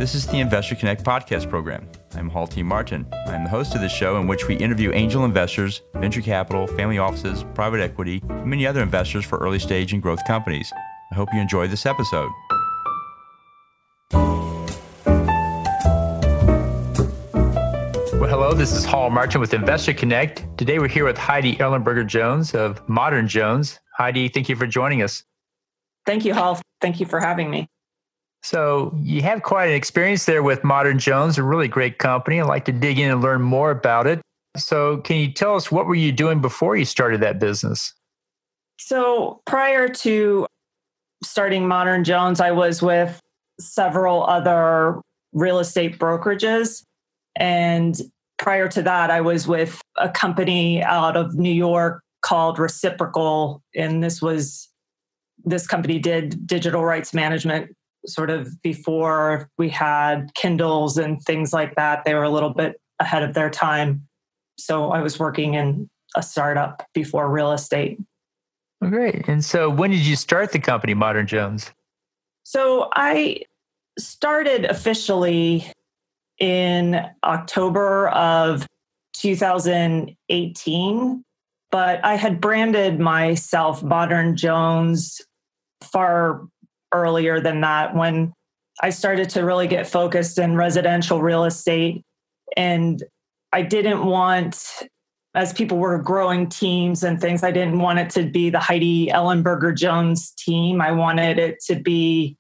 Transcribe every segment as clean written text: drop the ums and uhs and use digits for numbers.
This is the Investor Connect podcast program. I'm Halti Martin. I'm the host of this show in which we interview angel investors, venture capital, family offices, private equity, and many other investors for early stage and growth companies. I hope you enjoy this episode. Well, hello, this is Hall Martin with Investor Connect. Today we're here with Heidi Ellenberger Jones of ModernJones. Heidi, thank you for joining us. Thank you, Hall. Thank you for having me. So you have quite an experience there with ModernJones, a really great company. I'd like to dig in and learn more about it. So can you tell us what were you doing before you started that business? So prior to starting ModernJones, I was with several other real estate brokerages. And prior to that, I was with a company out of New York called Reciprocal. And this company did digital rights management sort of before we had Kindles and things like that. They were a little bit ahead of their time. So I was working in a startup before real estate. Oh, great. And so when did you start the company, ModernJones? So I started officially in October of 2018, but I had branded myself ModernJones far earlier than that, when I started to really get focused in residential real estate. And I didn't want, as people were growing teams and things, I didn't want it to be the Heidi Ellenberger Jones team. I wanted it to be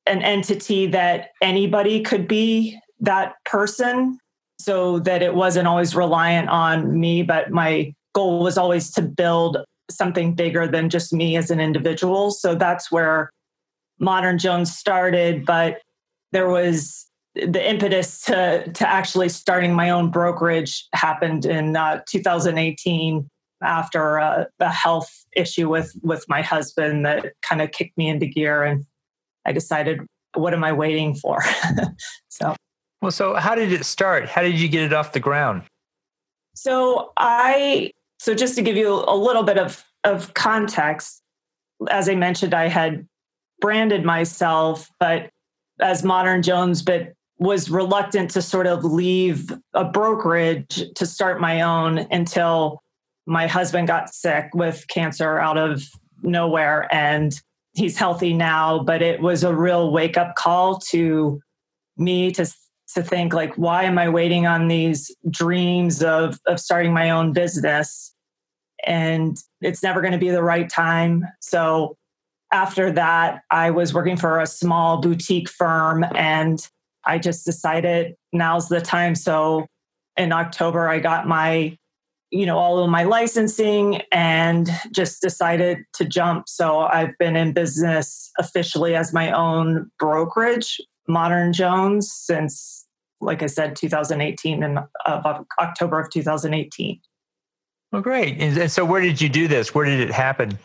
an entity that anybody could be that person, so that it wasn't always reliant on me. But my goal was always to build something bigger than just me as an individual. So that's where ModernJones started, but there was the impetus to actually starting my own brokerage happened in 2018 after a health issue with my husband that kind of kicked me into gear, and I decided, what am I waiting for? So how did it start? How did you get it off the ground? So just to give you a little bit of context, as I mentioned, I had branded myself, but as ModernJones, but was reluctant to sort of leave a brokerage to start my own until my husband got sick with cancer out of nowhere, and he's healthy now. But it was a real wake up call to me to think, like, why am I waiting on these dreams of starting my own business? And it's never going to be the right time. So after that, I was working for a small boutique firm, and I just decided now's the time. So in October, I got all of my licensing and just decided to jump. So I've been in business officially as my own brokerage, ModernJones, since, like I said, 2018 and October of 2018. Well, great. And so where did you do this? Where did it happen?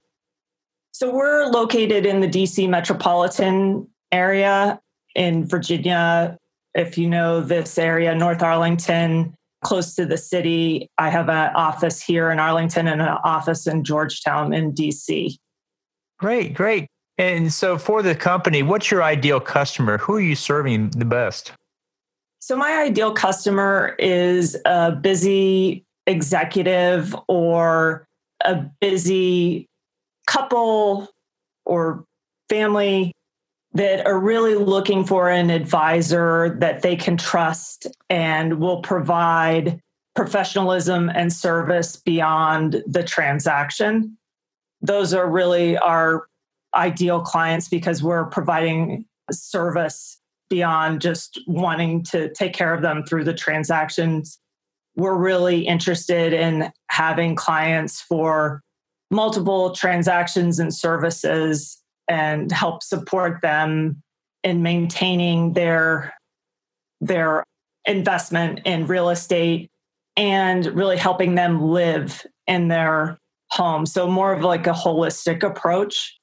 So we're located in the DC metropolitan area in Virginia. If you know this area, North Arlington, close to the city. I have an office here in Arlington and an office in Georgetown in DC. Great. And so for the company, what's your ideal customer? Who are you serving the best? So my ideal customer is a busy executive or a busy couple or family that are really looking for an advisor that they can trust and will provide professionalism and service beyond the transaction. Those are really our ideal clients, because we're providing service beyond just wanting to take care of them through the transactions. We're really interested in having clients for multiple transactions and services, and help support them in maintaining their investment in real estate and really helping them live in their home. So more of like a holistic approach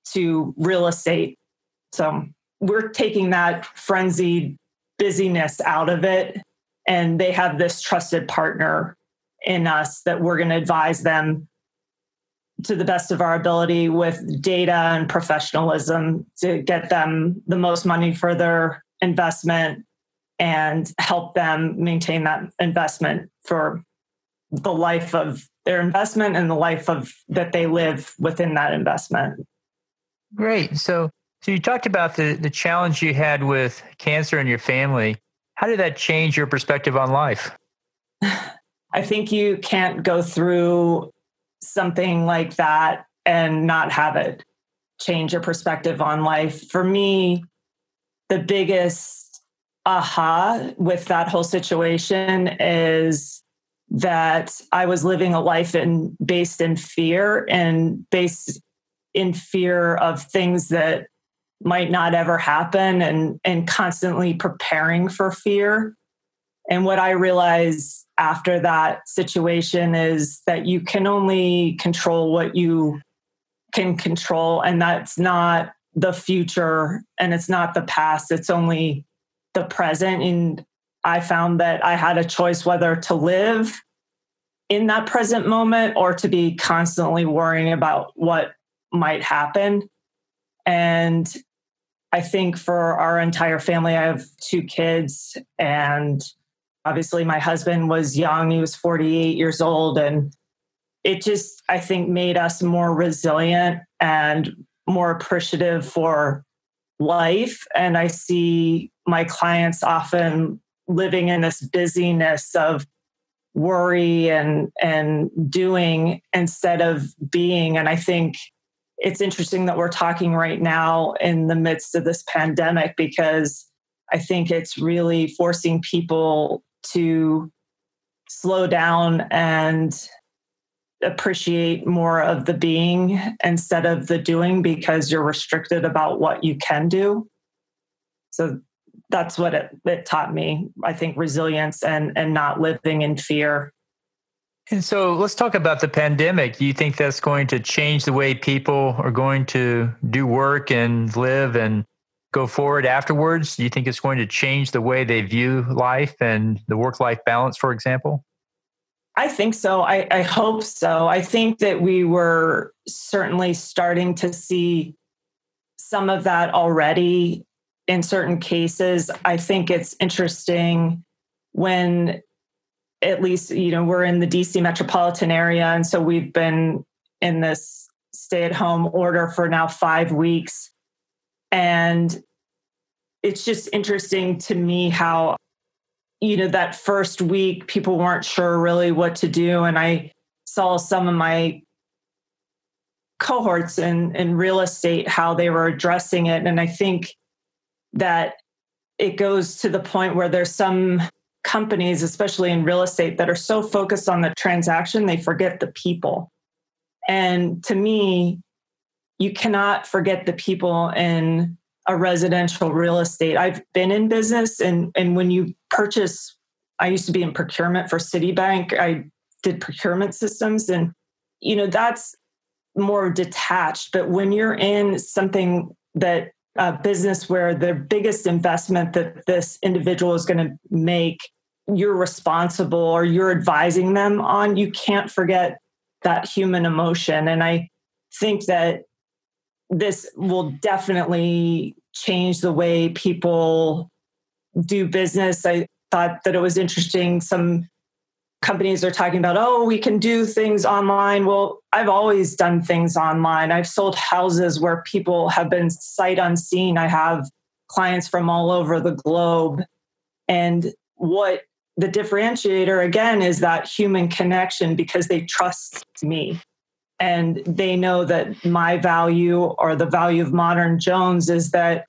to real estate. So we're taking that frenzied busyness out of it, and they have this trusted partner in us that we're going to advise them to the best of our ability with data and professionalism to get them the most money for their investment and help them maintain that investment for the life of their investment and the life of that they live within that investment. Great. So you talked about the challenge you had with cancer in your family. How did that change your perspective on life? I think you can't go through something like that and not have it change your perspective on life. For me, the biggest aha with that whole situation is that I was living a life based in fear and based in fear of things that might not ever happen and constantly preparing for fear. And what I realized after that situation is that you can only control what you can control. And that's not the future and it's not the past. It's only the present. And I found that I had a choice whether to live in that present moment or to be constantly worrying about what might happen. And I think for our entire family, I have 2 kids, and obviously my husband was young. He was 48 years old. And it just, I think, made us more resilient and more appreciative for life. And I see my clients often living in this busyness of worry and doing instead of being. And I think it's interesting that we're talking right now in the midst of this pandemic, because I think it's really forcing people to slow down and appreciate more of the being instead of the doing, because you're restricted about what you can do. So that's what it taught me. I think resilience and not living in fear. And so let's talk about the pandemic. Do you think that's going to change the way people are going to do work and live and go forward afterwards? Do you think it's going to change the way they view life and the work-life balance, for example? I think so. I hope so. I think that we were certainly starting to see some of that already in certain cases. I think it's interesting when, at least, we're in the DC metropolitan area. And so we've been in this stay-at-home order for now 5 weeks. And it's just interesting to me how, that first week, people weren't sure really what to do. And I saw some of my cohorts in real estate, how they were addressing it. And I think that it goes to the point where there's some companies, especially in real estate, that are so focused on the transaction, they forget the people. And to me, you cannot forget the people in a residential real estate. I've been in business, and when you purchase, I used to be in procurement for Citibank. I did procurement systems, and that's more detached. But when you're in something that business where the biggest investment that this individual is going to make, you're responsible or you're advising them on, you can't forget that human emotion. And I think that this will definitely change the way people do business. I thought that it was interesting. Some companies are talking about, we can do things online. Well, I've always done things online. I've sold houses where people have been sight unseen. I have clients from all over the globe. And what the differentiator, again, is that human connection, because they trust me. And they know that my value, or the value of ModernJones, is that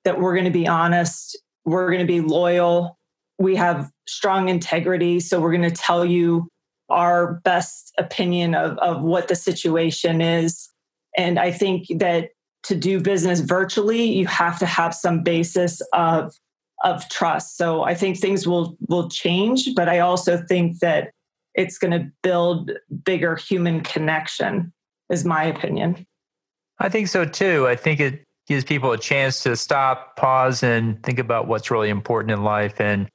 we're going to be honest, we're going to be loyal, we have strong integrity. So we're going to tell you our best opinion of what the situation is. And I think that to do business virtually, you have to have some basis of trust. So I think things will change, but I also think that it's going to build bigger human connection, is my opinion. I think so too. I think it gives people a chance to stop, pause, and think about what's really important in life, and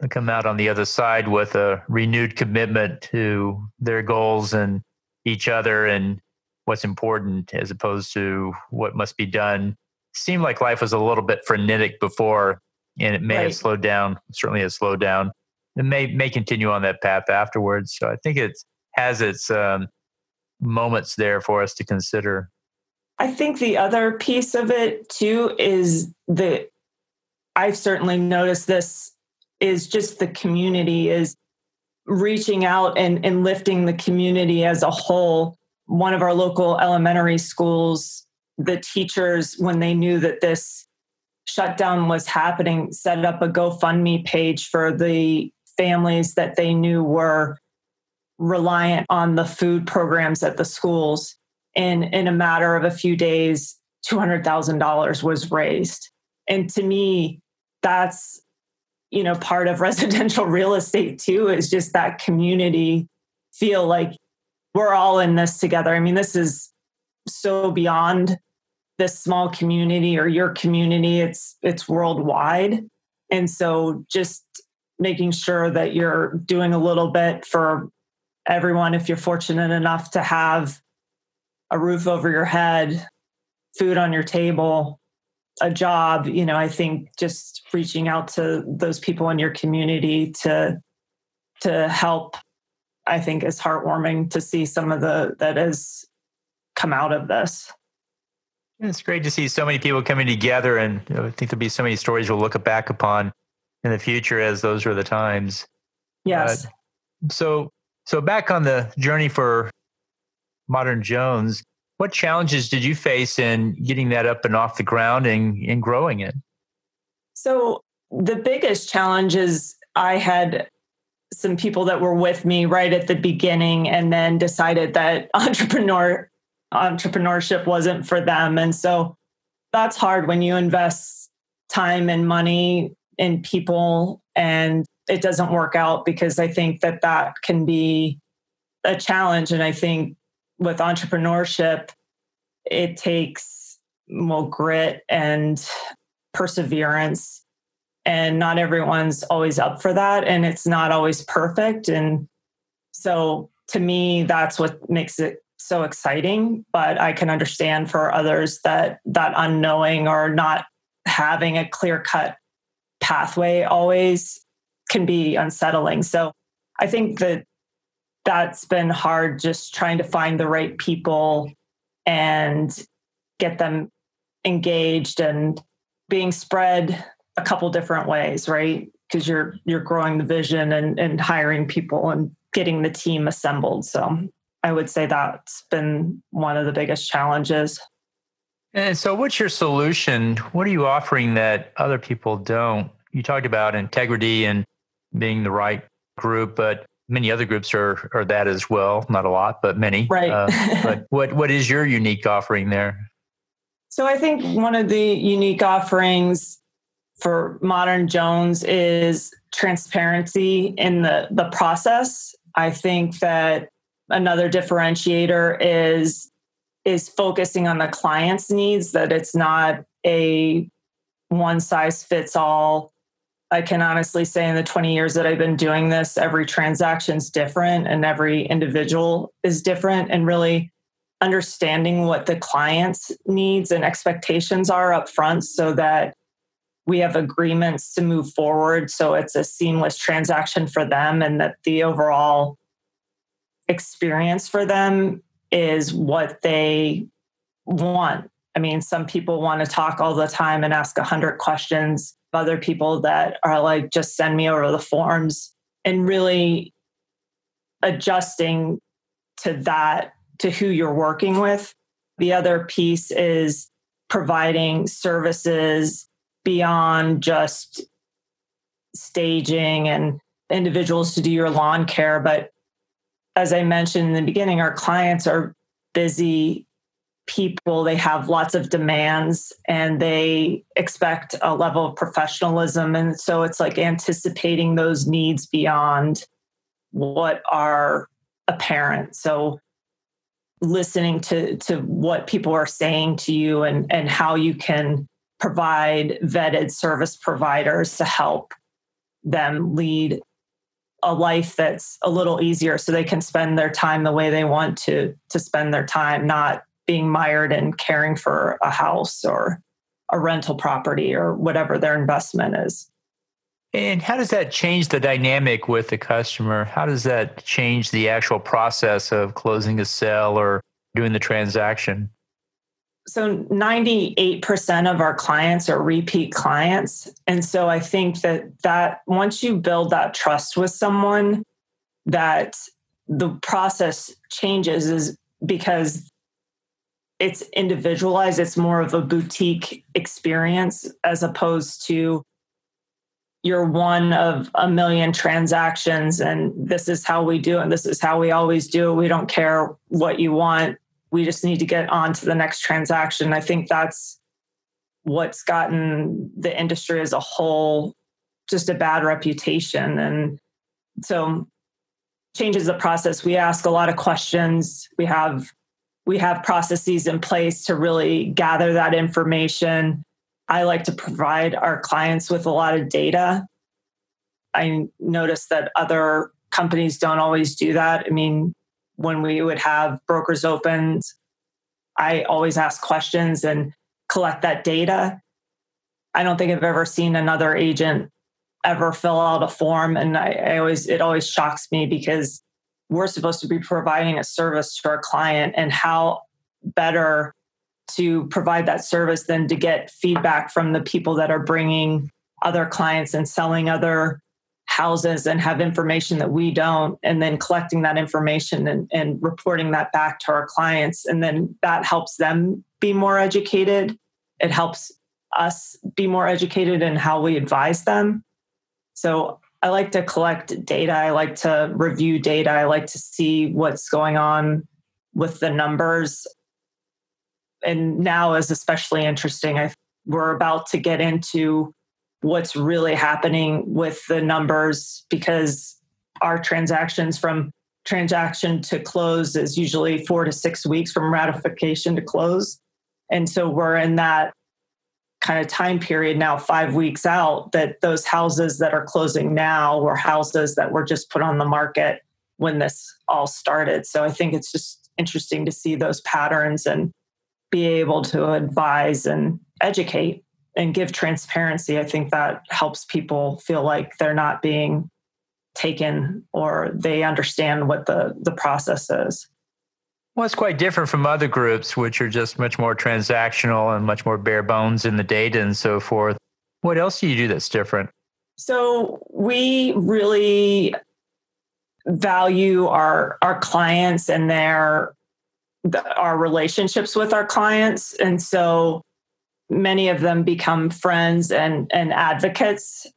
come out on the other side with a renewed commitment to their goals and each other and what's important, as opposed to what must be done. It seemed like life was a little bit frenetic before. and it may have Right. slowed down, certainly has slowed down. It may continue on that path afterwards. So I think it has its moments there for us to consider. I think the other piece of it too is that I've certainly noticed this is just the community is reaching out and lifting the community as a whole. One of our local elementary schools, the teachers, when they knew that this shutdown was happening, set up a GoFundMe page for the families that they knew were reliant on the food programs at the schools. And in a matter of a few days, $200,000 was raised. And to me, that's, part of residential real estate too, is just that community feel like we're all in this together. I mean, this is so beyond this small community or your community. It's worldwide. And so just making sure that you're doing a little bit for everyone, if you're fortunate enough to have a roof over your head, food on your table, a job, I think just reaching out to those people in your community to help, I think is heartwarming to see some of that has come out of this. It's great to see so many people coming together, and I think there'll be so many stories we'll look back upon in the future as those were the times. Yes. So back on the journey for ModernJones, what challenges did you face in getting that up and off the ground and growing it? So the biggest challenge is I had some people that were with me right at the beginning and then decided that entrepreneurship wasn't for them. And so that's hard when you invest time and money in people and it doesn't work out, because I think that can be a challenge. And I think with entrepreneurship, it takes grit and perseverance, and not everyone's always up for that, and it's not always perfect. And so to me, that's what makes it so exciting. But I can understand for others that unknowing or not having a clear-cut pathway always can be unsettling. So I think that's been hard, just trying to find the right people and get them engaged and being spread a couple different ways, right? Because you're growing the vision and hiring people and getting the team assembled. So I would say that's been one of the biggest challenges. And so what's your solution? What are you offering that other people don't? You talked about integrity and being the right group, but many other groups are that as well. Not a lot, but many. Right. But what is your unique offering there? So I think one of the unique offerings for ModernJones is transparency in the process. I think that another differentiator is focusing on the client's needs, that it's not a one size fits all. I can honestly say in the 20 years that I've been doing this, every transaction's different and every individual is different, and really understanding what the client's needs and expectations are up front so that we have agreements to move forward. So it's a seamless transaction for them, and that the overall experience for them is what they want. I mean, some people want to talk all the time and ask 100 questions. Other people that are like, just send me over the forms, and really adjusting to that, to who you're working with. The other piece is providing services beyond just staging and individuals to do your lawn care. But as I mentioned in the beginning, our clients are busy people. They have lots of demands and they expect a level of professionalism. And so it's like anticipating those needs beyond what are apparent. So listening to what people are saying to you and how you can provide vetted service providers to help them lead a life that's a little easier so they can spend their time the way they want to spend their time, not being mired in caring for a house or a rental property or whatever their investment is. And how does that change the dynamic with the customer? How does that change the actual process of closing a sale or doing the transaction? So 98% of our clients are repeat clients. And so I think that once you build that trust with someone, that the process changes is because it's individualized. It's more of a boutique experience as opposed to you're one of a million transactions and this is how we do it. And this is how we always do it. We don't care what you want. We just need to get on to the next transaction. I think that's what's gotten the industry as a whole just a bad reputation. And so changes the process. We ask a lot of questions. We have processes in place to really gather that information. I like to provide our clients with a lot of data. I noticed that other companies don't always do that. I mean, when we would have brokers open, I always ask questions and collect that data. I don't think I've ever seen another agent ever fill out a form. And it always shocks me because we're supposed to be providing a service to our client, and how better to provide that service than to get feedback from the people that are bringing other clients and selling other houses and have information that we don't, and then collecting that information and reporting that back to our clients. And then that helps them be more educated. It helps us be more educated in how we advise them. So I like to collect data. I like to review data. I like to see what's going on with the numbers. And now is especially interesting. We're about to get into what's really happening with the numbers, because our transactions from transaction to close is usually 4 to 6 weeks from ratification to close. And so we're in that kind of time period now, 5 weeks out, that those houses that are closing now were houses that were just put on the market when this all started. So I think it's just interesting to see those patterns and be able to advise and educate and give transparency. I think that helps people feel like they're not being taken, or they understand what the process is. Well, it's quite different from other groups, which are just much more transactional and much more bare bones in the data and so forth. What else do you do that's different? So we really value our clients and our relationships with our clients. And so many of them become friends and advocates.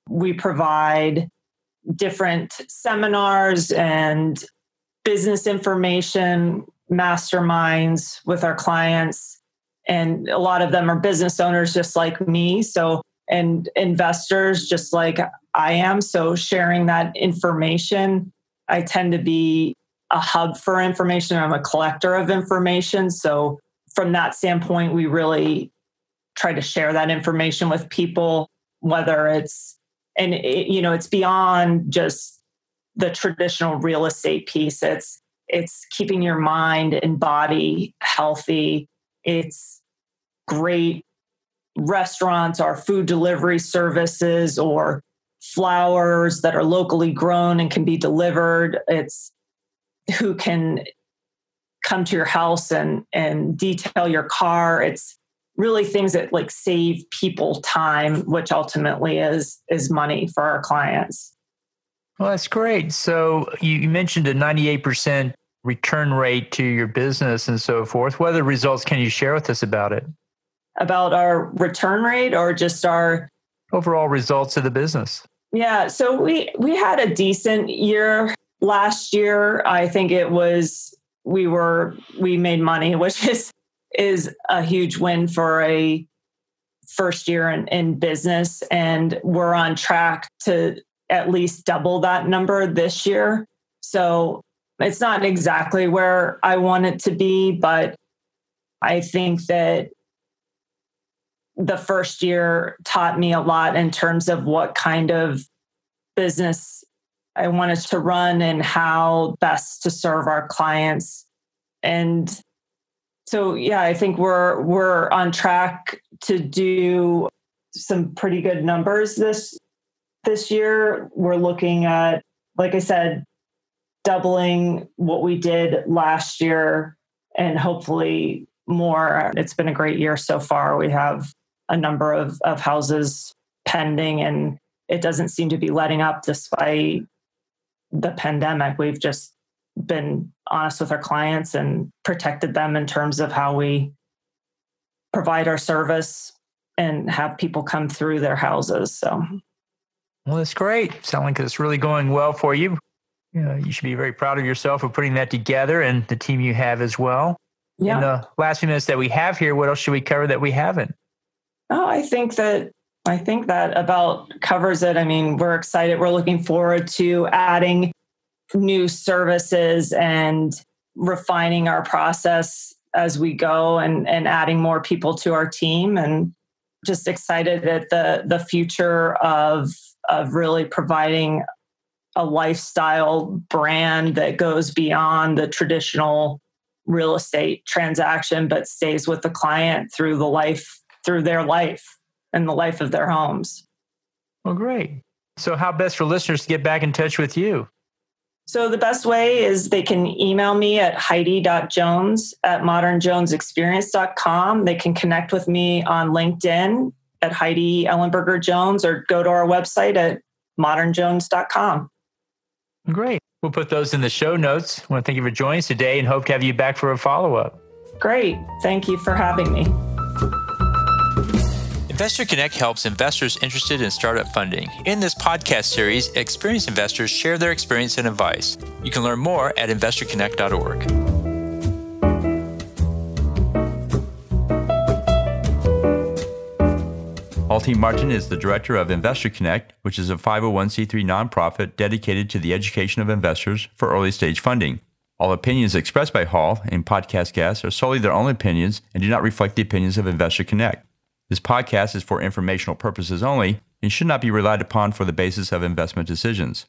We provide different seminars and business information, masterminds with our clients. And a lot of them are business owners just like me. So, and investors just like I am. So sharing that information, I tend to be a hub for information. I'm a collector of information. So from that standpoint, we really try to share that information with people, whether it's beyond just the traditional real estate piece. It's keeping your mind and body healthy. It's great restaurants or food delivery services or flowers that are locally grown and can be delivered. It's who can come to your house and detail your car. It's really things that like save people time, which ultimately is money for our clients. Well, that's great. So you mentioned a 98% return rate to your business and so forth. What other results can you share with us about it? About our return rate or just our overall results of the business? Yeah. So we had a decent year last year. I think it was, we made money, which is a huge win for a first year in business. And we're on track to at least double that number this year. So it's not exactly where I want it to be, but I think that the first year taught me a lot in terms of what kind of business I wanted to run and how best to serve our clients. And so, yeah, I think we're on track to do some pretty good numbers this year. We're looking at, like I said, doubling what we did last year and hopefully more. It's been a great year so far. We have a number of houses pending, and it doesn't seem to be letting up despite the pandemic. We've just been honest with our clients and protected them in terms of how we provide our service and have people come through their houses. So, well, that's great. Sounds like it's really going well for you. You should be very proud of yourself for putting that together and the team you have as well. Yeah. In the last few minutes that we have here, what else should we cover that we haven't? Oh, I think that about covers it. I mean, we're excited. We're looking forward to adding new services and refining our process as we go and adding more people to our team, and just excited at the future of really providing a lifestyle brand that goes beyond the traditional real estate transaction, but stays with the client through their life and the life of their homes. Well, great. So how best for listeners to get back in touch with you? So the best way is they can email me at heidi.jones@modernjonesexperience.com. They can connect with me on LinkedIn at Heidi Ellenberger Jones, or go to our website at modernjones.com. Great. We'll put those in the show notes. I want to thank you for joining us today and hope to have you back for a follow-up. Great. Thank you for having me. Investor Connect helps investors interested in startup funding. In this podcast series, experienced investors share their experience and advice. You can learn more at investorconnect.org. Halti Martin is the director of Investor Connect, which is a 501c3 nonprofit dedicated to the education of investors for early stage funding. All opinions expressed by Hall and podcast guests are solely their own opinions and do not reflect the opinions of Investor Connect. This podcast is for informational purposes only and should not be relied upon for the basis of investment decisions.